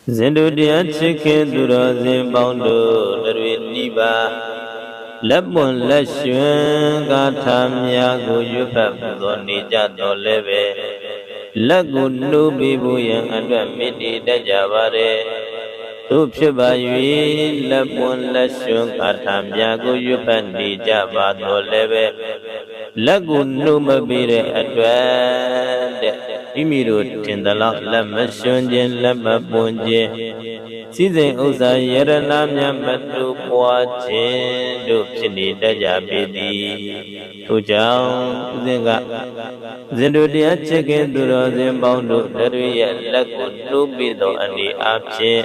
Zindu dia chicken duro zin bondo dari niba Lapun lashun gatam ya gu yufab zoni jato lebe Lagu nubi bu yang adwa midi dajabare Tu pshiba yui lapun lashun gatam ya gu yufab di jabato lebe Lagu nubabire adwa Imiru tindalak lama shunjin lama punjin Sizin usa yarana matu puachin Dup sini dajabidi Tujang zinga Zindu dia chicken duro zin bondo dari ya lagu nubi do ani apche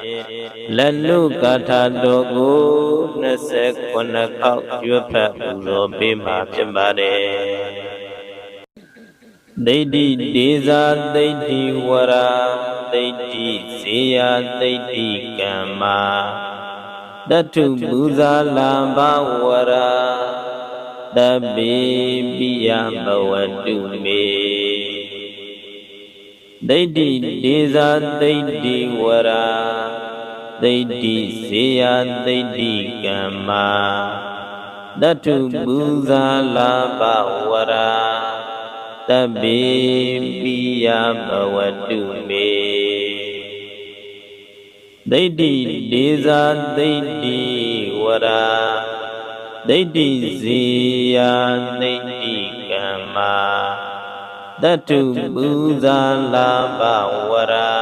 Lalu kata dogu nasek konakau yupa ulo bima pimbare Deiti desa deiti wara deiti siya deiti kama Datu buza lamba wara Dabi biya bawadu me Deiti desa deiti wara Deiti siya deiti kama Datu buza lamba wara Tabi biya bawadu me Deiti desa deiti wara Deiti ziya deiti kama Datu buza laba wara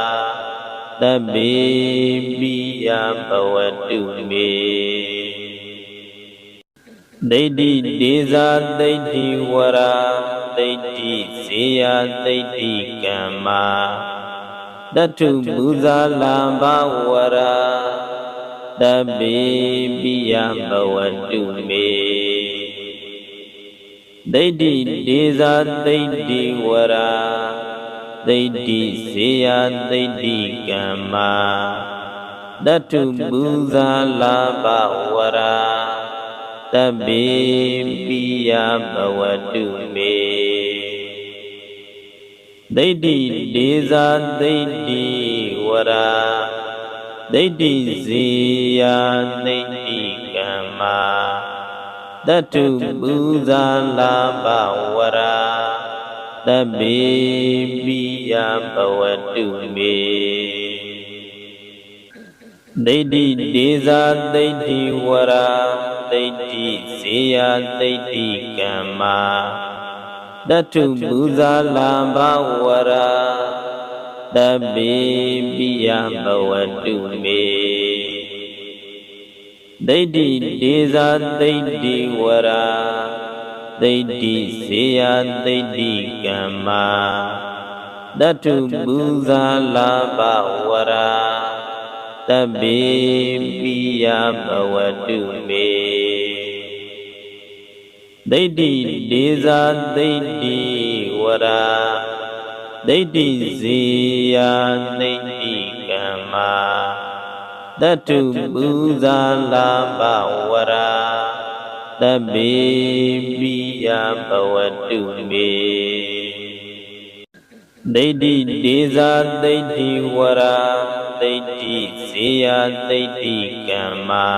Tabi biya bawadu me Deiti desa deiti wara Deiti siya deiti kama Datu buza lamba wara Dabi biya bawadu me Deiti desa deiti wara Deiti siya deiti kama Datu buza lamba wara Tabi biya bawadu me Deiti desa deiti wara Deiti ziya deiti kama Datu buza lamba wara Tabi biya bawadu me Deiti desa deiti wara Deiti siya deiti kama Datu buza lamba wara Tabi biya bawadu me Deiti desa deiti wara Deiti siya deiti kama Datu buza lamba wara Tabi biya bawadu me Deiti desa deiti wara Deiti ziya deiti kama Datu buza lamba wara Tabi biya bawadu me Deiti desa deiti wara Deiti siya deiti kama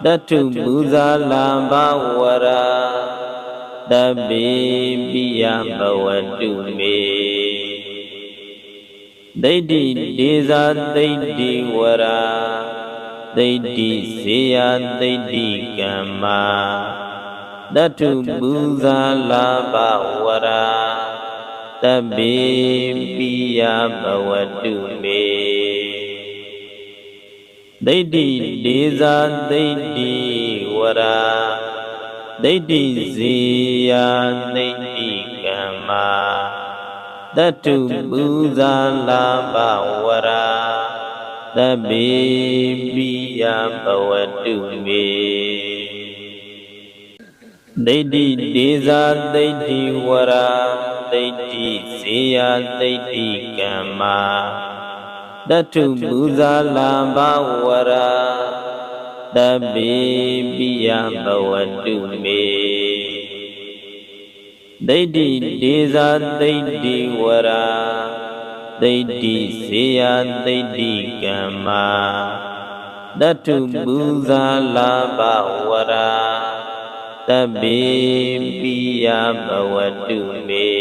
Datu buza lamba wara Tabi biya bawadu me Deiti desa deiti wara Deiti siya deiti kama Datu buza lamba wara Tabi biya bawadu me Deiti desa deiti wara Deiti ziya deiti kama Datu buza lamba wara Tabi biya bawadu me Deiti desa deiti wara Deiti siya deiti kama Datu buza lamba wara Tabi biya bawadu me Deiti desa deiti wara ဒိဋ္ဌိစေယဒိဋ္ဌိကမ္မာတတုပူဇာလာဘဝရာတပိပိယဘဝတုမေ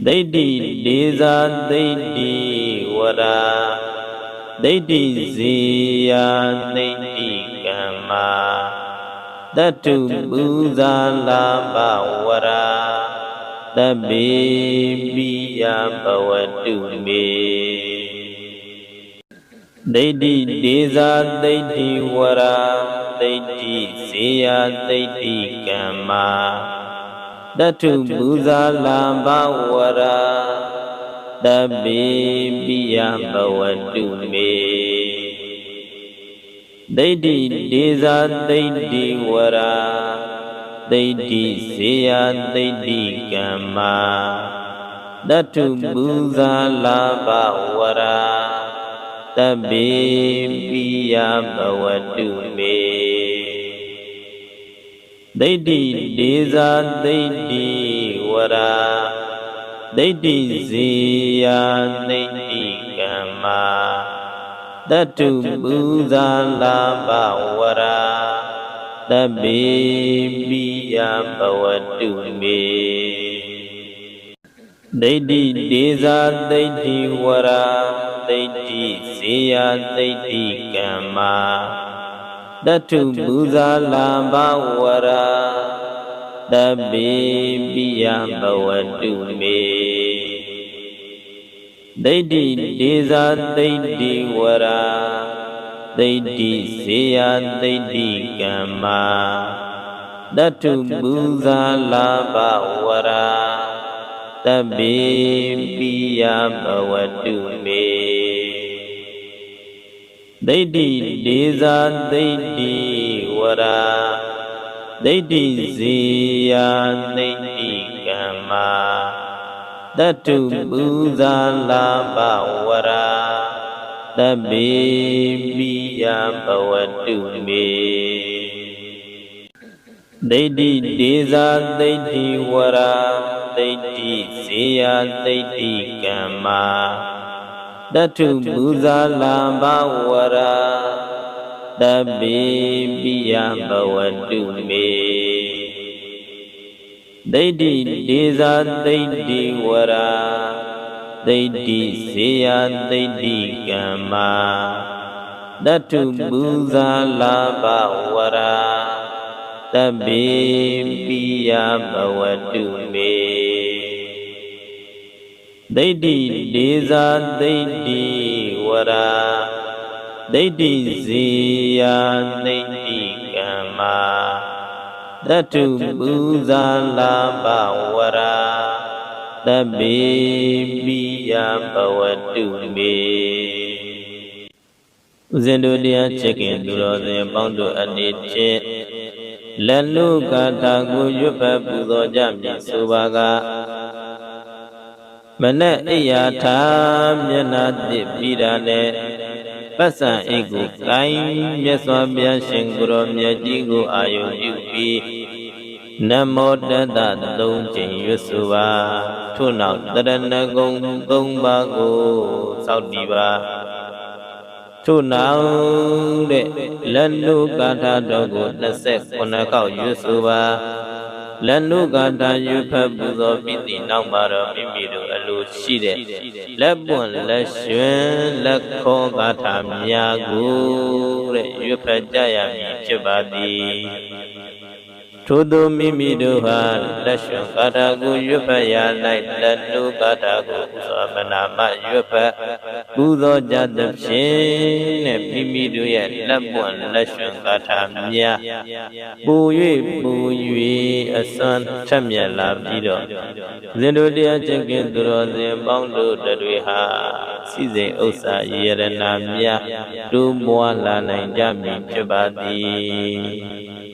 ဒိဋ္ဌိဒေဇာဒိဋ္ဌိဝရာဒိဋ္ဌိဇေယဒိဋ္ဌိကမ္မာတတုပူဇာလာဘဝရာတပိပိယဘဝတုမေဒိဋ္ဌိဒေဇာဒိဋ္ဌိဝရာဒိဋ္ဌိဇေယဒိဋ္ဌိကမ္မာတတုပူဇာလာဘဝရာတပိပိယဘဝတုမေဒိဋ္ဌိဒေဇာဒိဋ္ဌိဝရာဒိဋ္ဌိဇေယဒိဋ္ဌိကမ္မာတတုပူဇာလာဘဝရာတပိပိယဘဝတုမေဒိဋ္ဌိဒေဇာဒိဋ္ဌိဝရာဒိဋ္ဌိဇေယဒိဋ္ဌိကမ္မာတတုပူဇာလာဘဝရာတပိပိယဘဝတုမေဒိဋ္ဌိဒေဇာဒိဋ္ဌိဝရာဒိဋ္ဌိဇေယဒိဋ္ဌိကမ္မာတတုပူဇာလာဘဝရာတပိပိယဘဝတုမေဒိဋ္ဌိဒေဇာဒိဋ္ဌိဝရာဒိဋ္ဌိဇေယဒိဋ္ဌိကမ္မာတတုပူဇာလာဘဝရာတပိပိယဘဝတုမေဒိဋ္ဌိဒေဇာဒိဋ္ဌိဝရာဒိဋ္ဌိဇေယဒိဋ္ဌိကမ္မာတတုပူဇာလာဘဝရာတပိပိယဘဝတုမေဒိဋ္ဌိဒေဇာဒိဋ္ဌိဝရာဒိဋ္ဌိဇေယဒိဋ္ဌိကမ္မာတတုပူဇာလာဘဝရာတပိပိယဘဝတုမေဒိဋ္ဌိဒေဇာဒိဋ္ဌိဝရာဒိဋ္ဌိဇေယဒိဋ္ဌိကမ္မာတတုပူဇာလာဘဝရာတပိပိယဘဝတုမေဒိဋ္ဌိဒေဇာဒိဋ္ဌိဝရာဒိဋ္ဌိဇေယဒိဋ္ဌိကမ္မာတတုပူဇာလာဘဝရာတပိပိယဘဝတုမေဦးဇင်းတို့တရားချစ်ခင်သူတော်စင်ပေါင်းတို့အနေဖြင့်လက်လူကာထာကိုရွတ်ဖတ်ပူဇော်ကြမည်ဆိုပါကမနက်အိယာထာမျက်နာသစ်ပြီးတာနဲ့ပတ်စံအိတ်ကိုကိုင်းမြတ်စွာဘုရားရှင်ကိုရောမြတ်ကြီးကိုအာယုပြုပြီးနမောတတသုံးချိန်ရွတ်ဆိုပါထို့နောက်တရဏဂုံသုံးပါးကိုစောင့်တည်ပါထို့နောက်တဲ့လက်နုကာထာတော်ကို29ခေါက်ရွတ်ဆိုပါလက်နုကာထာရွတ်ဖတ်ပူဇော်ပြီးသည့်နောက်မှာတော့မိမိတို့အလိုရှိတဲ့လက်ပွန်လက်ရွှင်လက်ခေါ်ကာထာများကိုတဲ့ရွတ်ဖတ်ကြရမည်ဖြစ်ပါသည်ထို့သောမိမိတို့ဟာလက်ရွှင်ကာထာကိုရွတ်ဖတ်ရ၌လက်နုကာထာကိုဥစွာမနာမရွတ်ဖတ်ပူဇော်ကြသဖြင့်နဲ့မိမိတို့ရဲ့လက်ပွန်လက်ရွှင်ကာထာများပူ၍အစွမ်းထက်မြက်လာပြီးတော့ဇင်တို့တရားကျင့်ခင်သူတော်စင်ပေါင်းတို့တွေဟာစိစိမ်ဥစ္စာယေရနာများတိုးပွားလာနိုင်ကြမည်ဖြစ်ပါသည်